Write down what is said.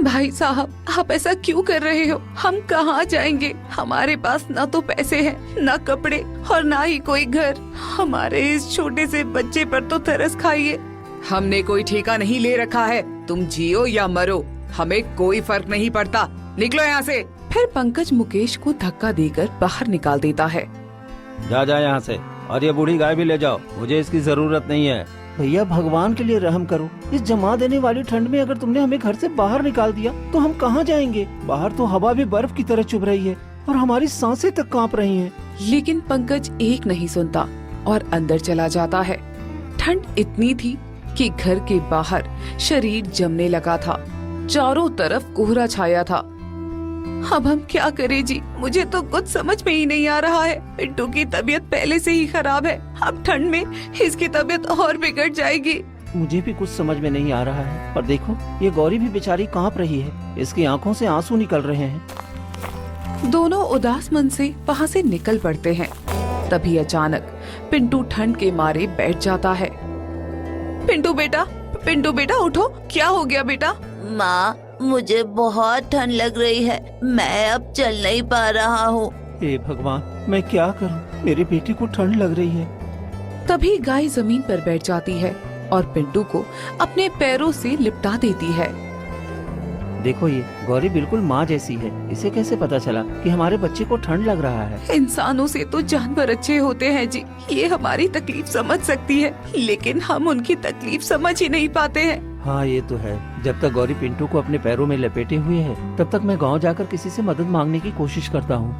भाई साहब, आप ऐसा क्यों कर रहे हो? हम कहाँ जाएंगे? हमारे पास ना तो पैसे हैं, ना कपड़े और ना ही कोई घर। हमारे इस छोटे से बच्चे पर तो तरस खाइए। हमने कोई ठेका नहीं ले रखा है, तुम जियो या मरो, हमें कोई फर्क नहीं पड़ता, निकलो यहाँ से। फिर पंकज मुकेश को धक्का देकर बाहर निकाल देता है। जा यहाँ से, और ये बूढ़ी गाय भी ले जाओ, मुझे इसकी जरूरत नहीं है। भैया भगवान के लिए रहम करो, इस जमा देने वाली ठंड में अगर तुमने हमें घर से बाहर निकाल दिया तो हम कहाँ जाएंगे? बाहर तो हवा भी बर्फ की तरह चुभ रही है और हमारी सांसें तक कांप रही हैं। लेकिन पंकज एक नहीं सुनता और अंदर चला जाता है। ठंड इतनी थी कि घर के बाहर शरीर जमने लगा था, चारों तरफ कोहरा छाया था। अब हम क्या करें जी? मुझे तो कुछ समझ में ही नहीं आ रहा है। पिंटू की तबीयत पहले से ही खराब है, अब ठंड में इसकी तबीयत और बिगड़ जाएगी। मुझे भी कुछ समझ में नहीं आ रहा है। और देखो, ये गौरी भी बेचारी कांप रही है, इसकी आंखों से आंसू निकल रहे हैं। दोनों उदास मन से वहाँ से निकल पड़ते हैं। तभी अचानक पिंटू ठंड के मारे बैठ जाता है। पिंटू बेटा उठो, क्या हो गया बेटा? माँ, मुझे बहुत ठंड लग रही है, मैं अब चल नहीं पा रहा हूँ। हे भगवान, मैं क्या करूं? मेरी बेटी को ठंड लग रही है। तभी गाय जमीन पर बैठ जाती है और पिंटू को अपने पैरों से लिपटा देती है। देखो, ये गौरी बिल्कुल माँ जैसी है। इसे कैसे पता चला कि हमारे बच्चे को ठंड लग रहा है? इंसानों से तो जानवर अच्छे होते हैं जी। ये हमारी तकलीफ समझ सकती है, लेकिन हम उनकी तकलीफ समझ ही नहीं पाते हैं। हाँ, ये तो है। जब तक गौरी पिंटू को अपने पैरों में लपेटे हुए है, तब तक मैं गांव जाकर किसी से मदद मांगने की कोशिश करता हूँ।